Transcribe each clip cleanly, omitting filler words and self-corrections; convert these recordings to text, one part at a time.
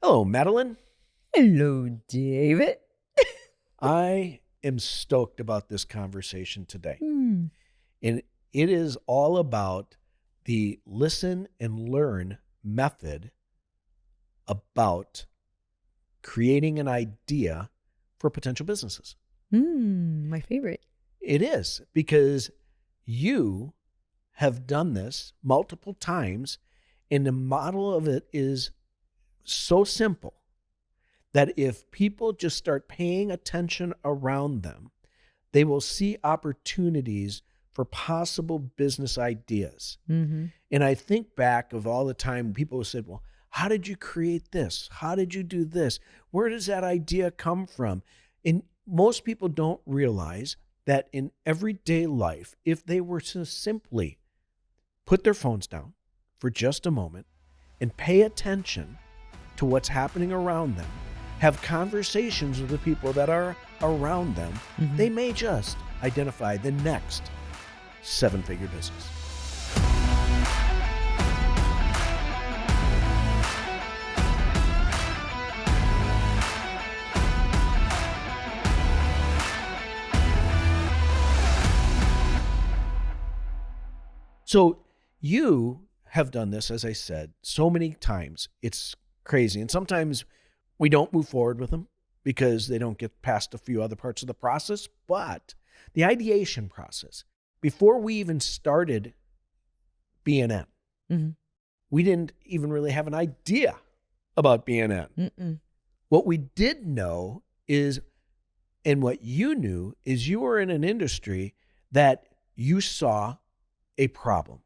Hello, Madeline. Hello, David. I am stoked about this conversation today. Hmm. And it is all about the listen and learn method about creating an idea for potential businesses. My favorite. It is because you have done this multiple times, and the model of it is so simple that if people just start paying attention around them, they will see opportunities for possible business ideas. Mm-hmm. And I think back of all the time people said, well, how did you create this? How did you do this? Where does that idea come from? And most people don't realize that in everyday life, if they were to simply put their phones down for just a moment and pay attention to what's happening around them, have conversations with the people that are around them, they may just identify the next seven-figure business. So you have done this, as I said, so many times. It's crazy. And sometimes we don't move forward with them because they don't get past a few other parts of the process. But the ideation process, before we even started BNN, we didn't even really have an idea about BNN. What we did know is, and what you knew is, you were in an industry that you saw a problem.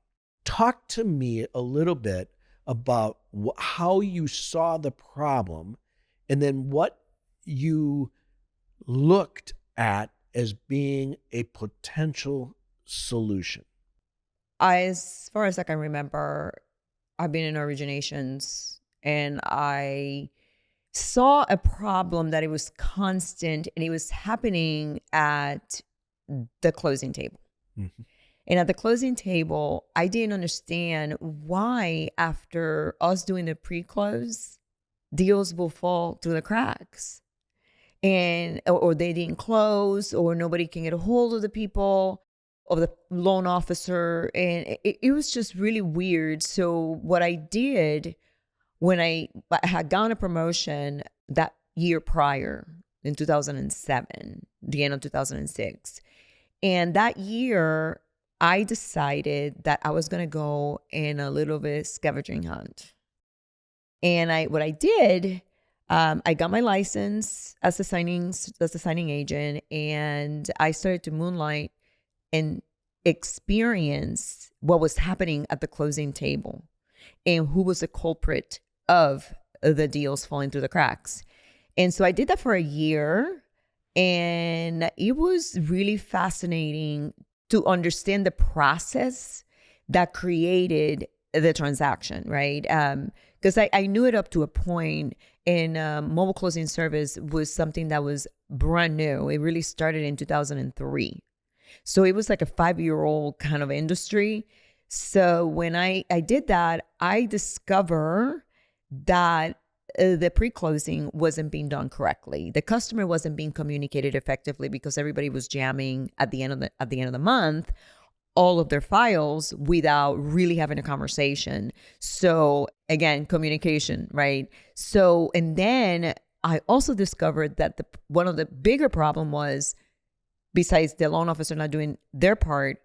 Talk to me a little bit about how you saw the problem and then what you looked at as being a potential solution. As far as I can remember, I've been in originations and I saw a problem that it was constant and it was happening at the closing table. And at the closing table, I didn't understand why after us doing the pre-close, deals will fall through the cracks. And or they didn't close, or nobody can get a hold of the people, of the loan officer. And it was just really weird. So what I did when I had gotten a promotion that year prior in 2007, the end of 2006. And that year, I decided that I was going to go in a little bit scavenging hunt. And what I did, I got my license as a signing agent, and I started to moonlight and experience what was happening at the closing table and who was the culprit of the deals falling through the cracks. And so I did that for a year, and it was really fascinating to understand the process that created the transaction, right? Because I knew it up to a point, and mobile closing service was something that was brand new. It really started in 2003. So it was like a 5-year-old kind of industry. So when I did that, I discovered that the pre-closing wasn't being done correctly. The customer wasn't being communicated effectively because everybody was jamming at the end of the month all of their files without really having a conversation. So again, communication, right? So, and then I also discovered that one of the bigger problem was, besides the loan officer not doing their part,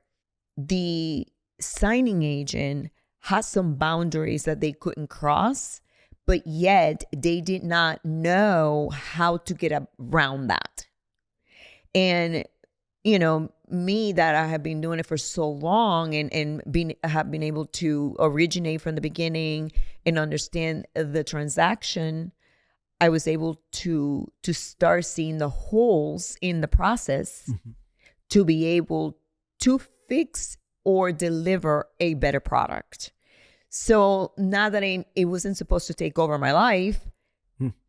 the signing agent had some boundaries that they couldn't cross, but yet they did not know how to get around that. And, you know, me that I have been doing it for so long and have been able to originate from the beginning and understand the transaction, I was able to start seeing the holes in the process to be able to fix or deliver a better product. So not that it wasn't supposed to take over my life,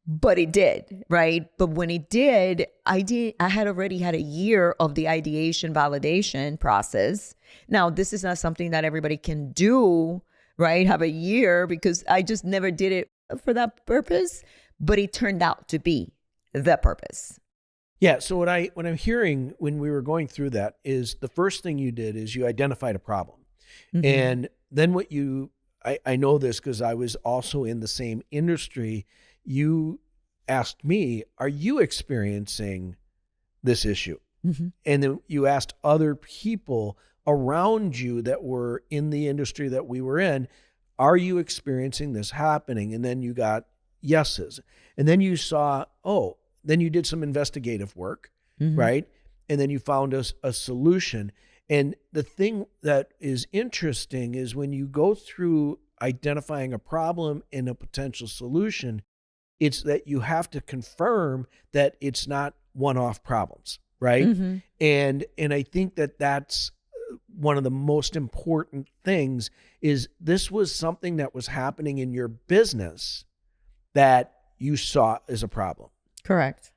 but it did, right? But when it did, I had already had a year of the ideation validation process. Now, this is not something that everybody can do, right? Have a year, because I just never did it for that purpose, but it turned out to be the purpose. Yeah. So what I'm hearing when we were going through that is the first thing you did is you identified a problem. Hmm. And then I know this because I was also in the same industry. You asked me, are you experiencing this issue? Hmm. And then you asked other people around you that were in the industry that we were in, are you experiencing this happening? And then you got yeses. And then you saw, oh, then you did some investigative work, Hmm. right? And then you found us a solution. And the thing that is interesting is when you go through identifying a problem and a potential solution, it's that you have to confirm that it's not one-off problems, right? Hmm. And I think that that's one of the most important things is this was something that was happening in your business that you saw as a problem. Correct.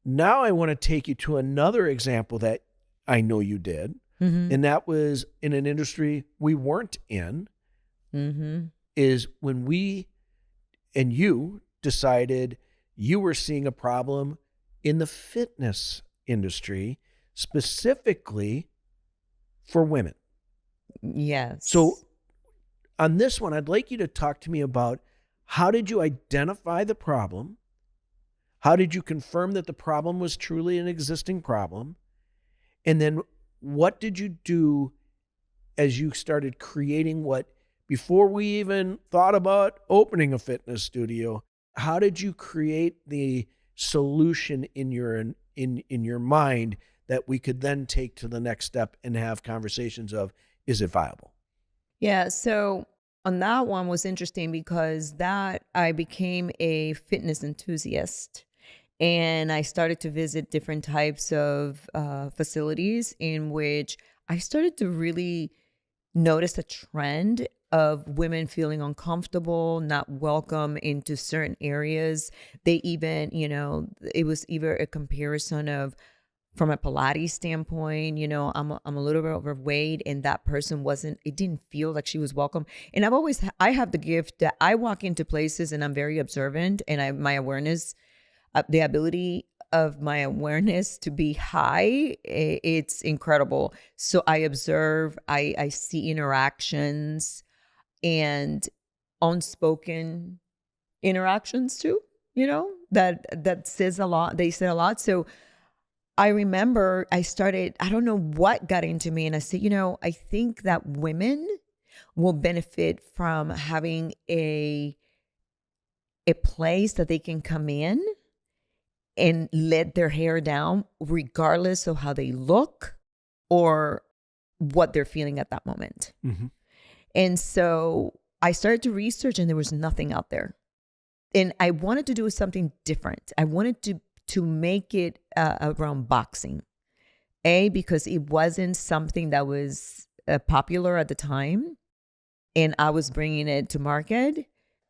Now I want to take you to another example that I know you did, Hmm. and that was in an industry we weren't in, Hmm. is when we and you decided you were seeing a problem in the fitness industry, specifically for women. So, Yes. on this one, I'd like you to talk to me about how did you identify the problem? How did you confirm that the problem was truly an existing problem? And then what did you do as you started creating what, before we even thought about opening a fitness studio, how did you create the solution in your mind that we could then take to the next step and have conversations of, is it viable? Yeah. So on that one was interesting because that I became a fitness enthusiast and I started to visit different types of facilities in which I started to really notice a trend of women feeling uncomfortable, not welcome into certain areas. They even, it was either a comparison of from a Pilates standpoint, I'm a little bit overweight and that person wasn't, it didn't feel like she was welcome. And I have the gift that I walk into places and I'm very observant and my awareness, the ability of my awareness to be high, it's incredible. So I observe, I see interactions and unspoken interactions too, that says a lot. They say a lot. So I remember I don't know what got into me. And I said, I think that women will benefit from having a place that they can come in and let their hair down, regardless of how they look or what they're feeling at that moment. Mhm. And so I started to research and there was nothing out there. And I wanted to do something different. I wanted to make it around boxing. Because it wasn't something that was popular at the time, and I was bringing it to market.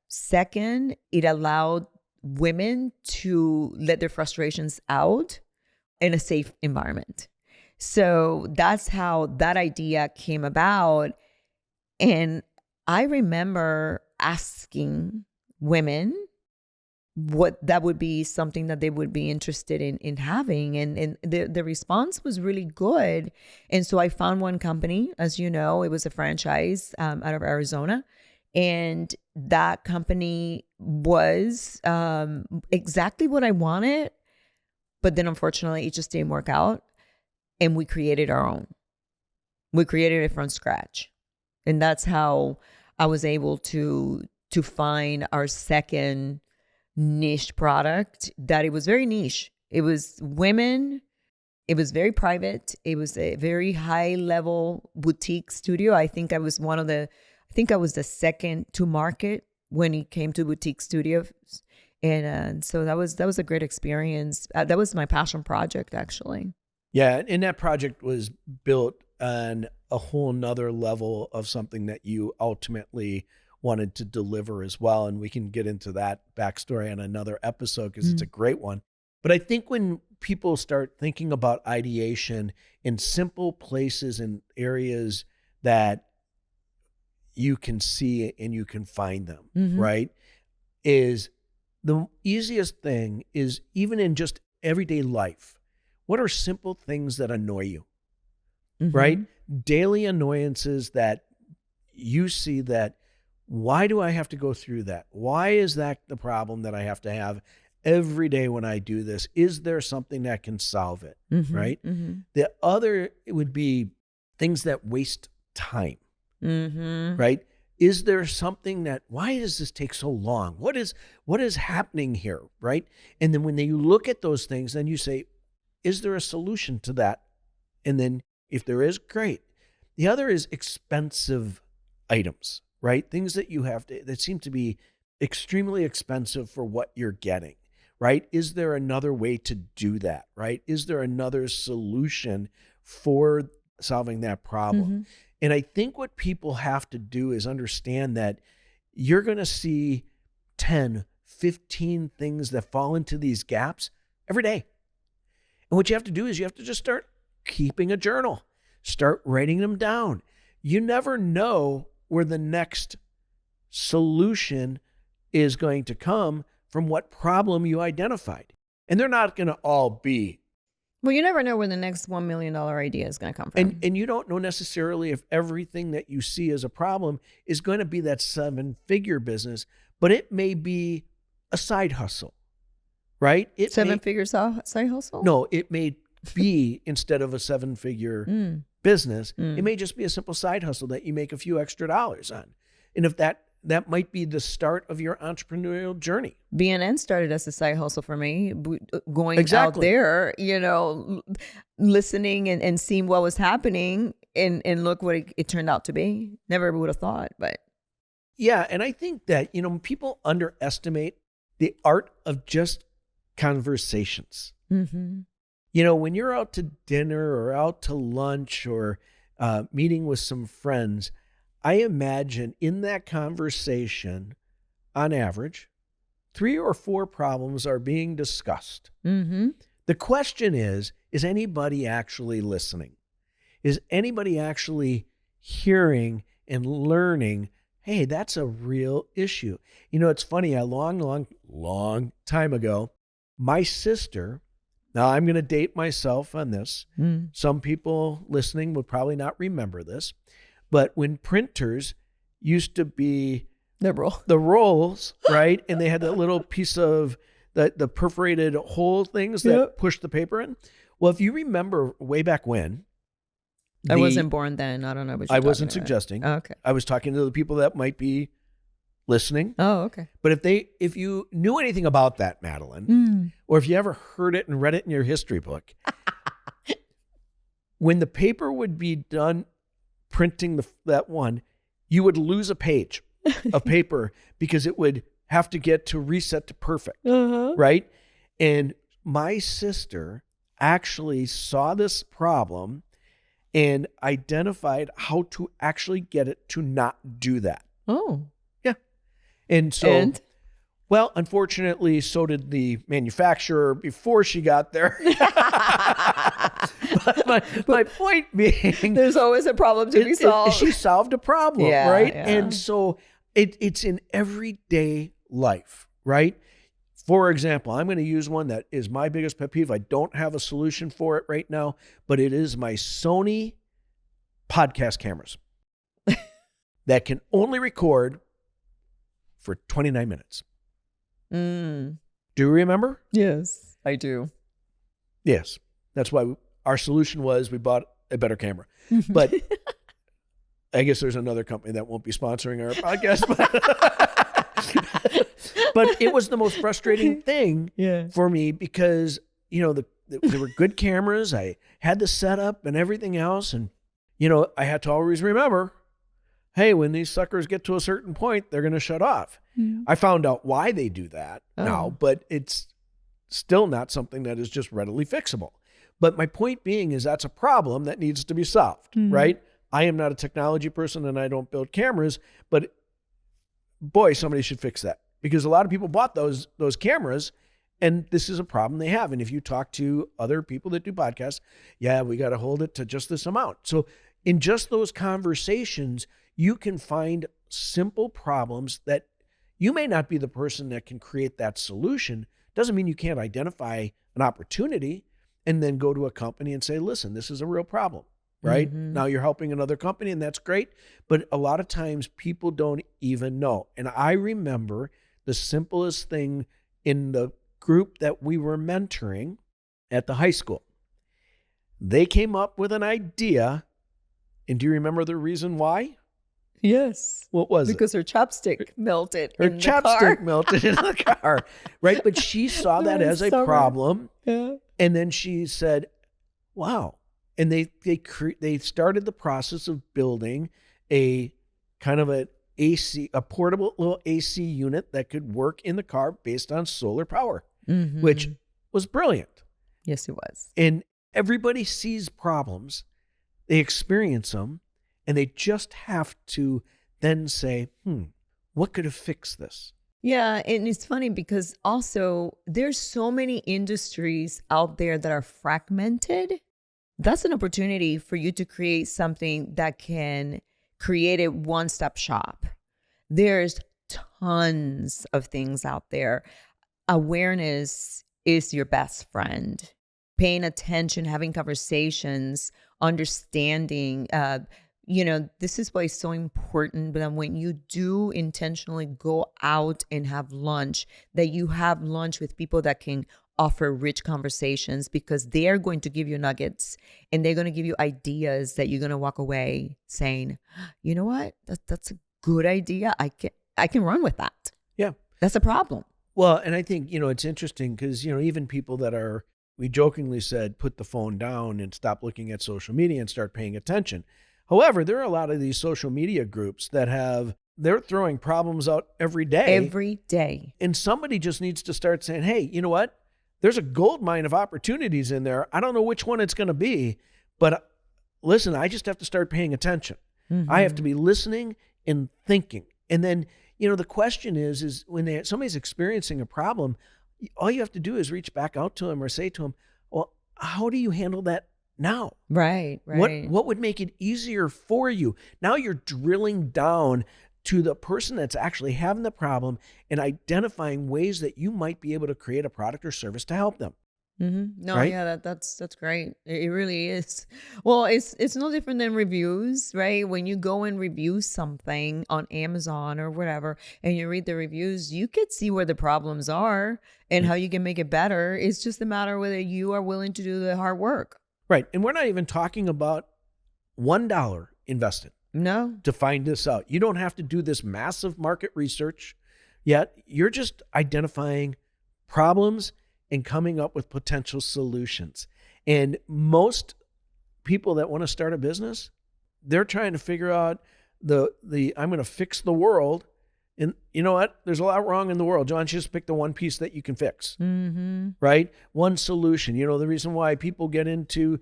Second, it allowed women to let their frustrations out in a safe environment. So that's how that idea came about. And I remember asking women what that would be something that they would be interested in having, and the response was really good. And so I found one company, as you know, it was a franchise out of Arizona, and that company was exactly what I wanted, but then unfortunately it just didn't work out, and we created our own. We created it from scratch, and that's how I was able to find our second niche product. That it was very niche. It was women. It was very private. It was a very high level boutique studio. I think I was the second to market when it came to boutique studios. And so that was a great experience. That was my passion project, actually. Yeah, and that project was built on a whole nother level of something that you ultimately wanted to deliver as well. And we can get into that backstory on another episode because it's a Mm. great one. But I think when people start thinking about ideation in simple places and areas that you can see and you can find them, Hmm. right? is the easiest thing is even in just everyday life. What are simple things that annoy you, right? Daily annoyances that you see that, why do I have to go through that? Why is that the problem that I have to have every day when I do this? Is there something that can solve it, right? The other would be things that waste time, right? Is there something that, why does this take so long? What is happening here, right? And then when you look at those things, then you say, is there a solution to that? And then if there is, great. The other is expensive items, right? Things that you have to, that seem to be extremely expensive for what you're getting, right? Is there another way to do that, right? Is there another solution for solving that problem? And I think what people have to do is understand that you're going to see 10, 15 things that fall into these gaps every day. And what you have to do is you have to just start keeping a journal, start writing them down. You never know where the next solution is going to come from what problem you identified. And they're not going to all be. Well, you never know where the next $1 million idea is going to come from. And you don't know necessarily if everything that you see as a problem is going to be that 7-figure business, but it may be a side hustle, right? Seven-figure side hustle? No, it may be, instead of a 7-figure business, it may just be a simple side hustle that you make a few extra dollars on. And if that might be the start of your entrepreneurial journey. BNN started as a side hustle for me, going out there, listening and seeing what was happening, and look what it turned out to be. Never would have thought, but. Yeah, and I think that, people underestimate the art of just conversations. When you're out to dinner or out to lunch or meeting with some friends, I imagine in that conversation, on average, 3 or 4 problems are being discussed. The question is anybody actually listening? Is anybody actually hearing and learning, hey, that's a real issue? It's funny, a long time ago, my sister, now I'm going to date myself on this. Some people listening would probably not remember this. But when printers used to be the rolls, right? And they had that little piece of the perforated hole things that push the paper in. Well, if you remember way back when. I wasn't born then. I don't know what you're I wasn't suggesting. Oh, okay. I was talking to the people that might be listening. Oh, okay. But if you knew anything about that, Madeline, or if you ever heard it and read it in your history book, when the paper would be done printing that one, you would lose a page of paper because it would have to get to reset to perfect, right? And my sister actually saw this problem and identified how to actually get it to not do that. Oh. Yeah. And so, well, unfortunately, so did the manufacturer before she got there. But my point being, there's always a problem to be solved. She solved a problem, right? Yeah. And so it's in everyday life, right? For example, I'm going to use one that is my biggest pet peeve. I don't have a solution for it right now, but it is my Sony podcast cameras that can only record for 29 minutes. Do you remember? Yes, I do. Yes. That's why our solution was we bought a better camera. But I guess there's another company that won't be sponsoring our podcast. But it was the most frustrating thing for me because, there were good cameras. I had the setup and everything else. And, I had to always remember, hey, when these suckers get to a certain point, they're going to shut off. I found out why they do that now, but it's still not something that is just readily fixable. But my point being is that's a problem that needs to be solved, right? I am not a technology person and I don't build cameras, but boy, somebody should fix that because a lot of people bought those cameras and this is a problem they have. And if you talk to other people that do podcasts, we got to hold it to just this amount. So in just those conversations, you can find simple problems that You may not be the person that can create that solution. Doesn't mean you can't identify an opportunity and then go to a company and say, listen, this is a real problem, right? Mm-hmm. Now you're helping another company and that's great. But a lot of times people don't even know. And I remember the simplest thing in the group that we were mentoring at the high school. They came up with an idea. And do you remember the reason why? Yes. What was it? Because her chopstick melted Her in the chapstick car. melted in the car, right? But she saw that as a So problem, Yeah. and then she said, "Wow!" And they started the process of building a kind of a portable little AC unit that could work in the car based on solar power, Mm-hmm. which was brilliant. Yes, it was. And everybody sees problems, they experience them, and they just have to then say, what could have fixed this? Yeah, and it's funny because also there's so many industries out there that are fragmented. That's an opportunity for you to create something that can create a one-stop shop. There's tons of things out there. Awareness is your best friend. Paying attention, having conversations, understanding, this is why it's so important. But then when you do intentionally go out and have lunch, that you have lunch with people that can offer rich conversations, because they're going to give you nuggets and they're going to give you ideas that you're going to walk away saying, you know what, that's a good idea. I can run with that. Yeah. That's a problem. Well, and I think, it's interesting because, even people that we jokingly said, put the phone down and stop looking at social media and start paying attention. However, there are a lot of these social media groups that they're throwing problems out every day. Every day. And somebody just needs to start saying, hey, you know what? There's a gold mine of opportunities in there. I don't know which one it's going to be, but listen, I just have to start paying attention. Mm-hmm. I have to be listening and thinking. And then, the question is when somebody's experiencing a problem, all you have to do is reach back out to them or say to them, well, how do you handle that now? Right. What would make it easier for you? Now you're drilling down to the person that's actually having the problem and identifying ways that you might be able to create a product or service to help them. Mm-hmm. No, right? yeah, that's great. It really is. Well, it's no different than reviews, right? When you go and review something on Amazon or whatever, and you read the reviews, you could see where the problems are and how you can make it better. It's just a matter of whether you are willing to do the hard work. Right. And we're not even talking about $1 invested No. to find this out. You don't have to do this massive market research yet. You're just identifying problems and coming up with potential solutions. And most people that want to start a business, they're trying to figure out the I'm going to fix the world. And you know what? There's a lot wrong in the world. John, just pick the one piece that you can fix, Mm-hmm. right? One solution. The reason why people get into,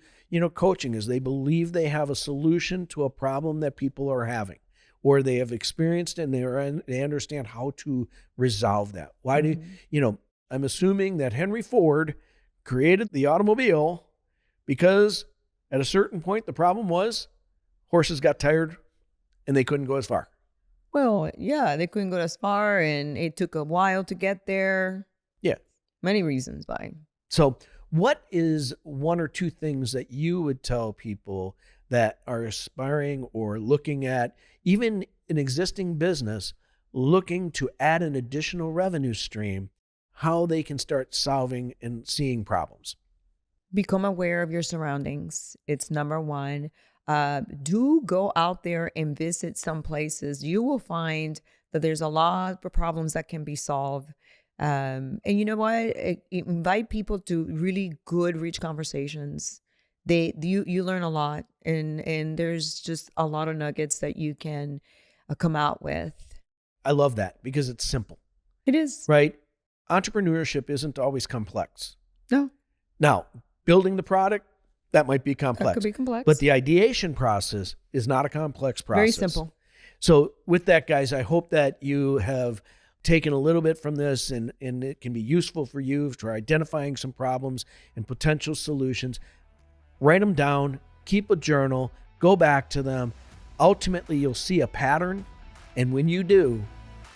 coaching is they believe they have a solution to a problem that people are having, or they have experienced it and they understand how to resolve that. Why do, I'm assuming that Henry Ford created the automobile because at a certain point, the problem was horses got tired and they couldn't go as far. Well, yeah, they couldn't go as far and it took a while to get there. Yeah. Many reasons why. So what is one or two things that you would tell people that are aspiring or looking at even an existing business, looking to add an additional revenue stream, how they can start solving and seeing problems? Become aware of your surroundings. It's number one. Do go out there and visit some places. You will find that there's a lot of problems that can be solved. And you know what? Invite people to really good, rich conversations. You learn a lot, and there's just a lot of nuggets that you can come out with. I love that because it's simple, It is. right? Entrepreneurship isn't always complex. No, Now, building the product, that might be complex. that could be complex. But the ideation process is not a complex process. Very simple. So with that, guys, I hope that you have taken a little bit from this and it can be useful for you for identifying some problems and potential solutions. Write them down, keep a journal, go back to them. Ultimately, you'll see a pattern. And when you do,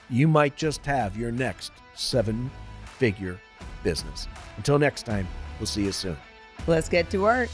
you might just have your next 7-figure business. Until next time, we'll see you soon. Let's get to work.